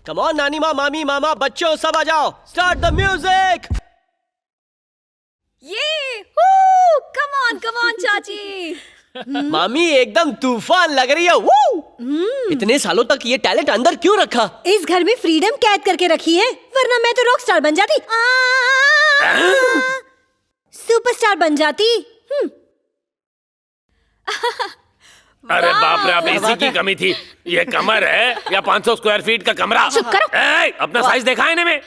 Come on नानी माँ, मामी, मामा, बच्चों सब आ जाओ। Start the music. ये कम ऑन चाची। मामी एकदम तूफान लग रही है। इतने सालों तक ये टैलेंट अंदर क्यों रखा? इस घर में फ्रीडम कैद करके रखी है, वरना मैं तो रॉक स्टार बन जाती, सुपरस्टार बन जाती। अरे बाप रे, अब इसी की कमी थी। ये कमर है या 500 स्क्वायर फीट का कमरा? चुप करो। अपना साइज देखा है इन्हें में?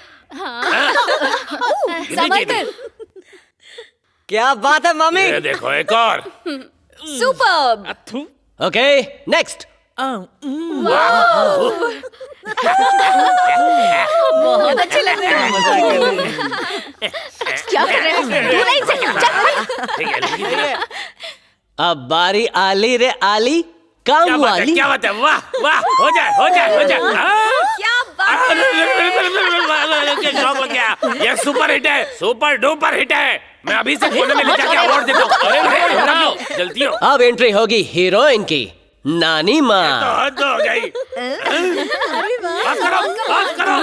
क्या बात है मामी। ये देखो एक और। सुपर्ब। Okay next. बहुत अच्छे लग रहे हैं। क्या कर रहे हैं? अब बारी आली रे आली, काम क्या बात है, वाली। क्या बात है, वाह वाह, हो जाए हो जाए हो जाए। क्या बात है? शौक लग गया। ये सुपर हिट है, सुपर डुपर हिट है। मैं अभी से कोने में ले जाके अवार्ड देता हूँ। अरे जल्दी हो। अब एंट्री होगी हीरोइन की, नानी माँ। तो हद हो गई। बस करो, बस करो।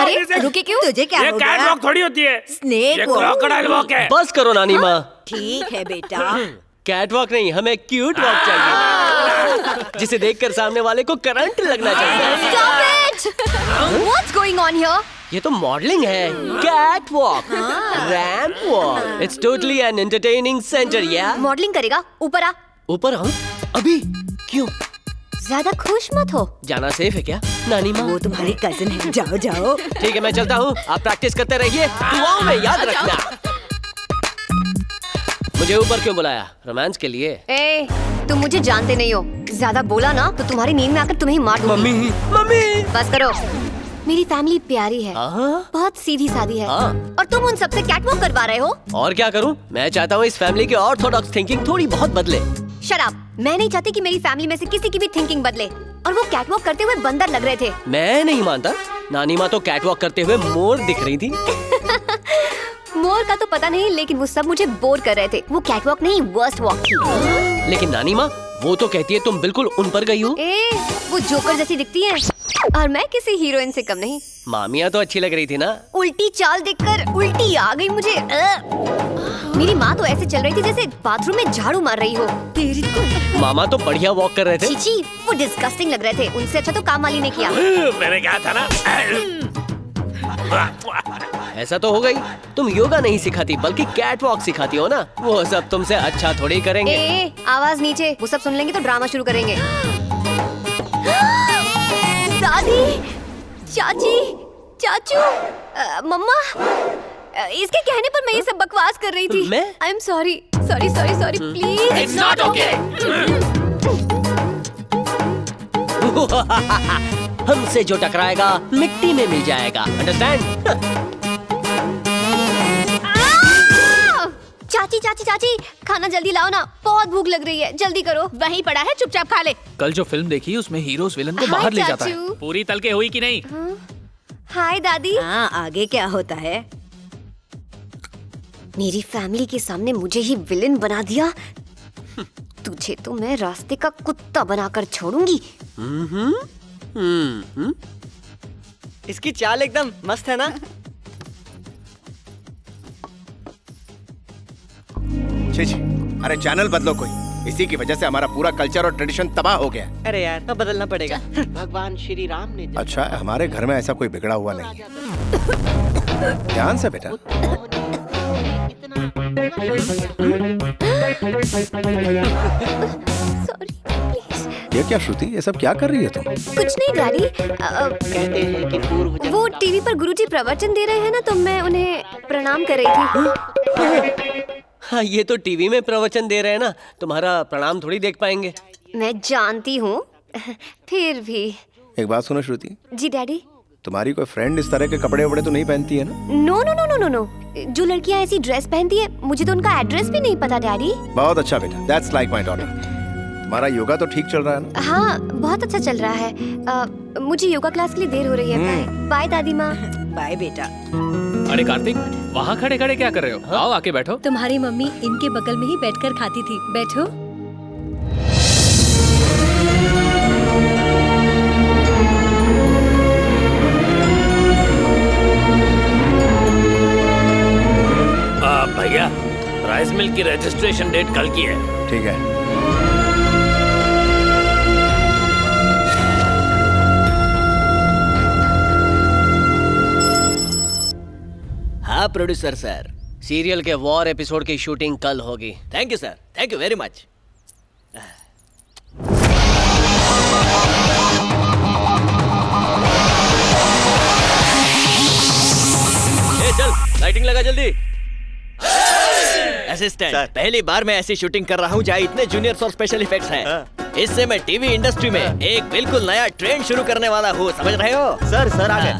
अरे रुके क्यों? तुझे क्या ये हो कैट गया? वॉक थोड़ी होती है, स्नेक ये वॉक। क्रोकोडाइल वॉक है। बस करो नानी माँ। ठीक है बेटा। कैट वॉक नहीं, हमें क्यूट वॉक चाहिए, जिसे देखकर सामने वाले को करंट लगना चाहिए। Stop it! What's going on here? ये तो मॉडलिंग है। Catwalk, ramp walk, it's totally an entertaining centre. या मॉडलिंग करेगा? ऊपर आ। ऊपर आऊं? अभी क्यों? ज्यादा खुश मत हो। जाना सेफ है क्या नानी माँ? वो तुम्हारी कजिन है, जाओ जाओ। ठीक है मैं चलता हूँ, आप प्रैक्टिस करते रहिए, दुआओं में याद रखना। मुझे ऊपर क्यों बुलाया? रोमांस के लिए? ए, तुम मुझे जानते नहीं हो। ज्यादा बोला ना तो तुम्हारी नींद में आकर तुम्हें ही मार दूंगी। Mummy mummy. बस करो। मेरी फैमिली प्यारी है, हाँ? बहुत सीधी सादी है, हाँ। और तुम उन सबसे कैटवॉक करवा रहे हो। और क्या करूं? मैं चाहता हूं इस फैमिली की ऑर्थोडॉक्स थिंकिंग थोड़ी बहुत बदले। शराब। मैं नहीं चाहती कि मेरी फैमिली में से किसी की भी थिंकिंग बदले। और वो कैटवॉक करते हुए बंदर लग रहे थे। मैं नहीं मानता। नानी माँ तो कैटवॉक करते हुए मोर दिख रही थी। मोर का तो पता नहीं, लेकिन वो सब मुझे बोर कर रहे थे। वो कैटवॉक नहीं, वर्स्ट वॉक थी। लेकिन नानी माँ वो तो कहती है तुम बिल्कुल उन पर गई हो। ए, वो जोकर जैसी दिखती है, और मैं किसी हीरोइन से कम नहीं। मामिया तो अच्छी लग रही थी ना। उल्टी चाल देखकर उल्टी आ गई मुझे। मेरी माँ तो ऐसे चल रही थी जैसे बाथरूम में झाड़ू मार रही हो। तेरी तो। मामा तो बढ़िया वॉक कर रहे थे। चीची, वो डिस्गस्टिंग लग रहे थे। उनसे अच्छा तो काम वाली ने किया। मैंने कहा था ना। ऐसा तो हो गई, तुम योगा नहीं सिखाती बल्कि कैट वॉक सिखाती हो ना। वो सब तुमसे अच्छा थोड़ी करेंगे। ए, आवाज नीचे। वो सब सुन लेंगे तो ड्रामा शुरू करेंगे। दादी, चाची, चाचू, मम्मा, इसके कहने पर मैं ये सब बकवास कर रही थी। मैं? I am sorry sorry sorry sorry please. It's not okay. हमसे जो टकराएगा मिट्टी में मिल जाएगा, अंडरस्टैंड? चाची चाची चाची, खाना जल्दी लाओ ना, बहुत भूख लग रही है, जल्दी करो। वहीं पड़ा है, चुपचाप खा ले। कल जो फिल्म देखी उसमें हीरोज विलन को हाय बाहर ले जाता है। चाचू। पूरी तल के हुई कि नहीं? हाय दादी। हाँ, आगे क्या होता है? मेरी फैमिली के सामने मुझे ही विलेन बना दिया। तुझे तो मैं रास्ते का कुत्ता बनाकर छोड़ूंगी। इसकी चाल एकदम मस्त है ना। छी, अरे चैनल बदलो कोई। इसी की वजह से हमारा पूरा कल्चर और ट्रेडिशन तबाह हो गया। अरे यार अब बदलना पड़ेगा। भगवान श्री राम ने अच्छा, हमारे घर में ऐसा कोई बिगड़ा हुआ नहीं है। ध्यान से बेटा। Sorry please. ये क्या श्रुति, ये सब क्या कर रही है तुम? कुछ नहीं डैडी। कहते हैं कि पूर्व वो टीवी पर गुरुजी प्रवचन दे रहे हैं ना, तो मैं उन्हें प्रणाम कर रही थी। हाँ ये तो टीवी में प्रवचन दे रहे हैं ना, तुम्हारा प्रणाम थोड़ी देख पाएंगे। मैं जानती हूँ, फिर भी। एक बात सुनो श्रुति, जी डैडी। तुम्हारी कोई फ्रेंड इस तरह के कपड़े वपड़े तो नहीं पहनती है ना? No no no no no no, जो लड़कियाँ ऐसी ड्रेस पहनती है, मुझे तो उनका एड्रेस भी नहीं पता डैडी। बहुत अच्छा बेटा, दैट्स लाइक माय डॉटर। तुम्हारा योगा तो ठीक चल रहा है ना? हाँ बहुत अच्छा चल रहा है। मुझे योगा क्लास के लिए देर हो रही है। बाय बाय दादी माँ। बाय बेटा। अरे कार्तिक, वहाँ खड़े खड़े क्या कर रहे हो? आओ आके बैठो। तुम्हारी मम्मी इनके बगल में ही बैठकर खाती थी, बैठो। की रजिस्ट्रेशन डेट कल की है। ठीक है। हाँ प्रोड्यूसर सर, सीरियल के वॉर एपिसोड की शूटिंग कल होगी। Thank you sir, thank you very much. चल लाइटिंग लगा जल्दी। असिस्टेंट, पहली बार मैं ऐसी शूटिंग कर रहा हूँ जहाँ इतने जूनियर्स और स्पेशल इफेक्ट्स हैं। इससे मैं टीवी इंडस्ट्री में एक बिल्कुल नया ट्रेंड शुरू करने वाला हूँ, समझ रहे हो? सर आ गए।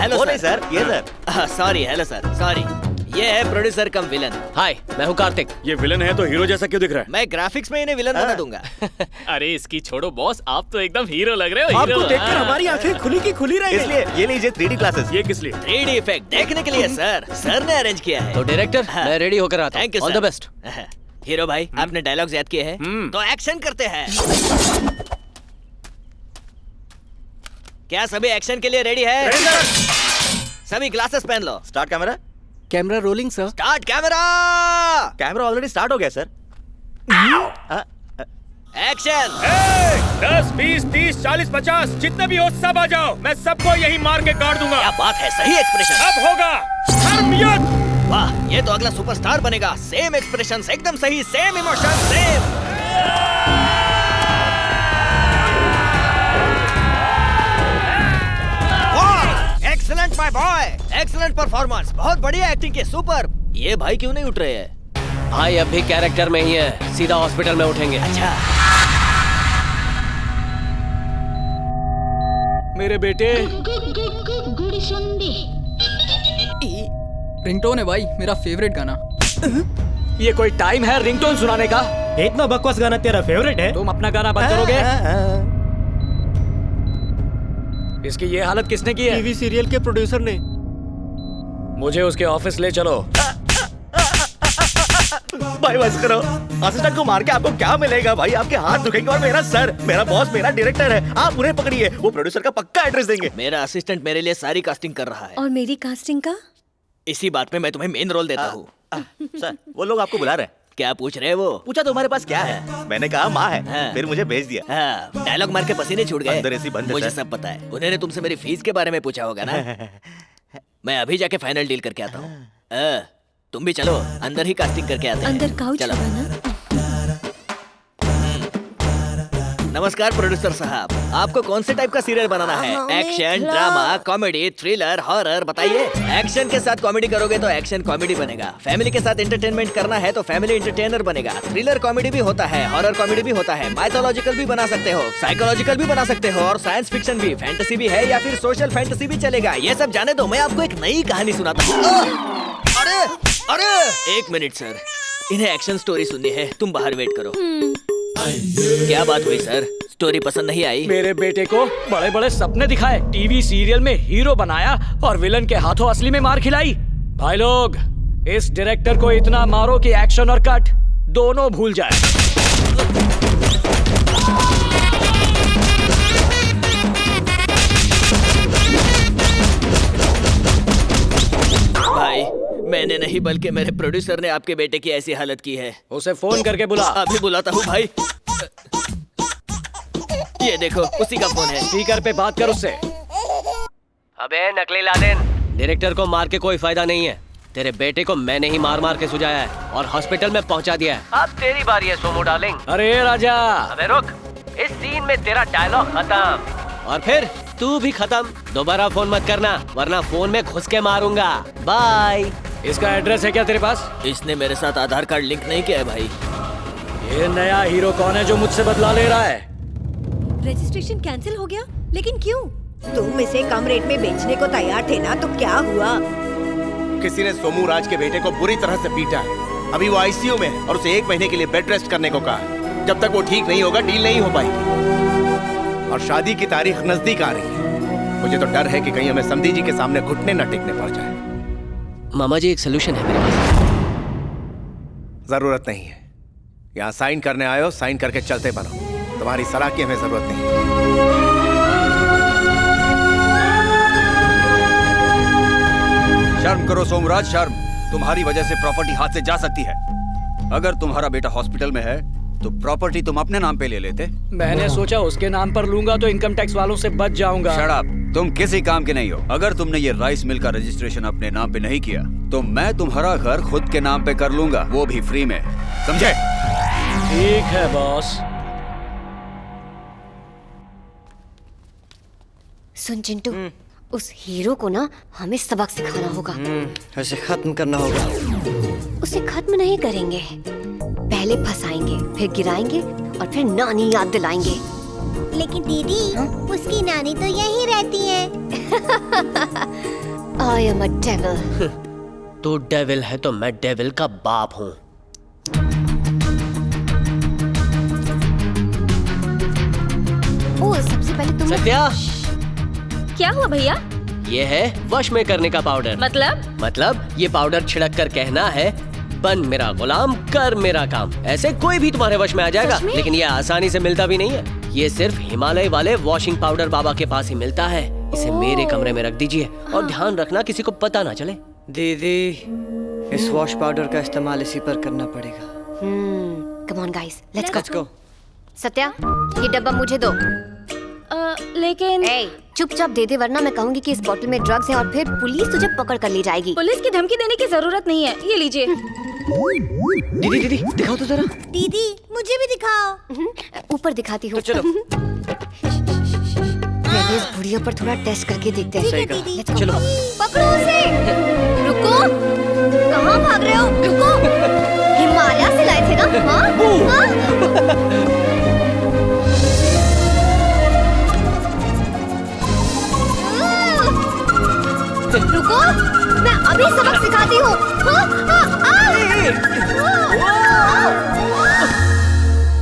हेलो सर, ये sir. Sorry, hello sir, sorry. ये है प्रोड्यूसर कम विलन। हाय, मैं हूँ कार्तिक। ये विलन है तो हीरो जैसा क्यों दिख रहा है? मैं ग्राफिक्स में इन्हें विलन बना दूंगा। अरे इसकी छोड़ो बॉस, आप तो एकदम हीरो लग रहे हो। आपको देखकर हमारी आंखें खुली की खुली रही। इसलिए ये लीजिए 3D ग्लासेस। ये किस लिए? 3D इफेक्ट देखने के लिए सर ने अरेंज किया है। तो डायरेक्टर, मैं रेडी होकर आता हूँ। Thank you, all the best. Hero भाई, आपने डायलॉग्स याद किए हैं? तो एक्शन करते हैं। क्या सभी एक्शन के लिए रेडी है? सभी ग्लासेस पहन लो। Start camera. Camera rolling sir. Start camera. Camera already start हो गया सर। एक्शन। 10, 20, 30, 40, 50 जितने भी हो सब आ जाओ। मैं सबको यही मार के काट दूंगा। क्या बात है, सही एक्सप्रेशन। अब होगा धर्मयुद्ध। वाह, ये तो अगला सुपरस्टार बनेगा। सेम एक्सप्रेशंस, एकदम सही, same emotion, same. Excellent my boy, excellent performance, बहुत बढ़िया एक्टिंग की, सुपर। ये भाई क्यों नहीं उठ रहे हैं? भाई अब भी कैरेक्टर में ही है, सीधा हॉस्पिटल में उठेंगे। अच्छा। मेरे बेटे। रिंगटोन है भाई, मेरा फेवरेट गाना। ये कोई टाइम है रिंगटोन सुनाने का? इतना बकवास गाना तेरा फेवरेट है? तुम अपना गाना बंद करोगे? इसकी ये हालत किसने की है? टीवी सीरियल के प्रोड्यूसर ने। मुझे उसके ऑफिस ले चलो। भाई बस करो। असिस्टेंट को मार के आपको क्या मिलेगा भाई? आपके हाथ दुखेंगे और मेरा सर। मेरा बॉस मेरा डायरेक्टर है, आप उन्हें पकड़िए, वो प्रोड्यूसर का पक्का एड्रेस देंगे। मेरा असिस्टेंट मेरे लिए सारी कास्टिंग कर रहा है। और मेरी कास्टिंग का? इसी बात में मैं तुम्हें मेन रोल देता हूँ। सर, वो लोग आपको बुला रहे हैं। क्या पूछ रहे हैं वो? पूछा तुम्हारे पास क्या है? मैंने कहा माँ है। हाँ। फिर मुझे भेज दिया। हाँ, डायलॉग मार के पसीने छूट गए। अंदर ऐसी बंद है, मुझे सर। सब पता है। उन्होंने तुमसे मेरी फीस के बारे में पूछा होगा ना? मैं अभी जाके फाइनल डील करके आता हूँ। तुम भी चलो, अंदर ही कास्टिंग करके आते हैं। अंदर काउच चलो। होगा ना? नमस्कार प्रोड्यूसर साहब, आपको कौन से टाइप का सीरियल बनाना है? Action, drama, comedy, thriller, horror, बताइए। एक्शन के साथ कॉमेडी करोगे तो एक्शन कॉमेडी बनेगा। फैमिली के साथ एंटरटेनमेंट करना है तो फैमिली एंटरटेनर बनेगा। थ्रिलर कॉमेडी भी होता है, हॉरर कॉमेडी भी होता है, माइथोलॉजिकल भी बना सकते हो, साइकोलॉजिकल भी बना सकते हो, और साइंस फिक्शन भी, फैंटेसी भी है, या फिर सोशल फैंटेसी भी चलेगा। ये सब जाने दो, मैं आपको एक नई कहानी सुनाता हूँ। अरे अरे, एक मिनट सर, इन्हें एक्शन स्टोरी सुननी है, तुम बाहर वेट करो। क्या बात हुई सर, स्टोरी पसंद नहीं आई? मेरे बेटे को बड़े बड़े सपने दिखाए, टीवी सीरियल में हीरो बनाया और विलन के हाथों असली में मार खिलाई। भाई लोग, इस डायरेक्टर को इतना मारो कि एक्शन और कट दोनों भूल जाए। भाई, मैंने नहीं बल्कि मेरे प्रोड्यूसर ने आपके बेटे की ऐसी हालत की है। उसे फोन करके बुला। अभी बुलाता हूँ भाई। ये देखो, उसी का फोन है। स्पीकर पे बात कर उससे। अबे नकली लादेन, डायरेक्टर को मार के कोई फायदा नहीं है। तेरे बेटे को मैंने ही मार मार के सुझाया है और हॉस्पिटल में पहुंचा दिया है। अब तेरी बारी है सोमू डार्लिंग। अरे राजा। अबे रुक, इस सीन में तेरा डायलॉग खत्म और फिर तू भी खत्म। दोबारा फोन मत करना वरना फोन में घुस के मारूंगा। बाय। इसका एड्रेस है क्या तेरे पास? इसने मेरे साथ आधार कार्ड लिंक नहीं किया है भाई। ये नया हीरो कौन है जो मुझसे बदला ले रहा है? रजिस्ट्रेशन कैंसिल हो गया, लेकिन क्यों? तुम इसे कम रेट में बेचने को तैयार थे ना, तो क्या हुआ? किसी ने सोमू राज के बेटे को बुरी तरह से पीटा है। अभी वो आईसीयू में है और उसे 1 महीने के लिए बेड रेस्ट करने को कहा। जब तक वो ठीक नहीं होगा डील नहीं हो पाएगी। और शादी की तारीख नजदीक आ रही है। मुझे तो डर है कि कहीं हमें समधी जी के सामने घुटने न टेकने पड़ जाए। मामा जी, एक सोल्यूशन है मेरे पास। जरूरत नहीं है। यहाँ साइन करने आए हो, साइन करके चलते बनो। तुम्हारी सलाह की हमें जरूरत नहीं है। शर्म करो सोमराज, शर्म। तुम्हारी वजह से प्रॉपर्टी हाथ से जा सकती है। अगर तुम्हारा बेटा हॉस्पिटल में है तो प्रॉपर्टी तुम अपने नाम पे ले लेते। मैंने सोचा उसके नाम पर लूंगा तो इनकम टैक्स वालों से बच जाऊंगा। शट अप, तुम किसी काम के नहीं हो। अगर तुमने ये राइस मिल का रजिस्ट्रेशन अपने नाम पे नहीं किया तो मैं तुम्हारा घर खुद के नाम पे कर लूंगा, वो भी फ्री में, समझे? ठीक है बॉस। सुन चिंटू, उस हीरो को ना हमें सबक सिखाना होगा। उसे खत्म करना होगा। उसे खत्म नहीं करेंगे, पहले फंसाएंगे, फिर गिराएंगे और फिर नानी याद दिलाएंगे। लेकिन दीदी, उसकी नानी तो यहीं रहती है। I am a devil। तू डेविल है तो मैं डेविल का बाप हूँ। ओ, सबसे पहले तुम सत्या, क्या हुआ भैया? ये है वश में करने का पाउडर। मतलब ये पाउडर छिड़क कर कहना है, बन मेरा गुलाम, कर मेरा काम। ऐसे कोई भी तुम्हारे वश में आ जाएगा। लेकिन ये आसानी से मिलता भी नहीं है। ये सिर्फ हिमालय वाले वॉशिंग पाउडर बाबा के पास ही मिलता है। इसे मेरे कमरे में रख दीजिए और ध्यान रखना किसी को पता ना चले। दीदी, इस वॉश पाउडर का इस्तेमाल इसी पर करना पड़ेगा। Come on guys, let's go. Satya, ये डब्बा मुझे दो। लेकिन चुपचाप दे दे, वरना मैं कहूंगी कि इस बोतल में ड्रग्स है और फिर पुलिस तुझे पकड़ कर ले जाएगी। पुलिस की धमकी देने की जरूरत नहीं है, ये लीजिए। दीदी दिखाओ तो जरा। दीदी, मुझे भी दिखाओ। ऊपर दिखाती हूँ। तो चलो। पहले इस बुढ़िया पर थोड़ा टेस्ट करके देखते हैं। सही कहा। Let's go। चलो। पकड़ो उसे। रुको, कहाँ भाग रहे हो? रुको, हिमालय से लाए थे ना? हाँ? रुको, मैं अभी सबक सिखाती हूँ।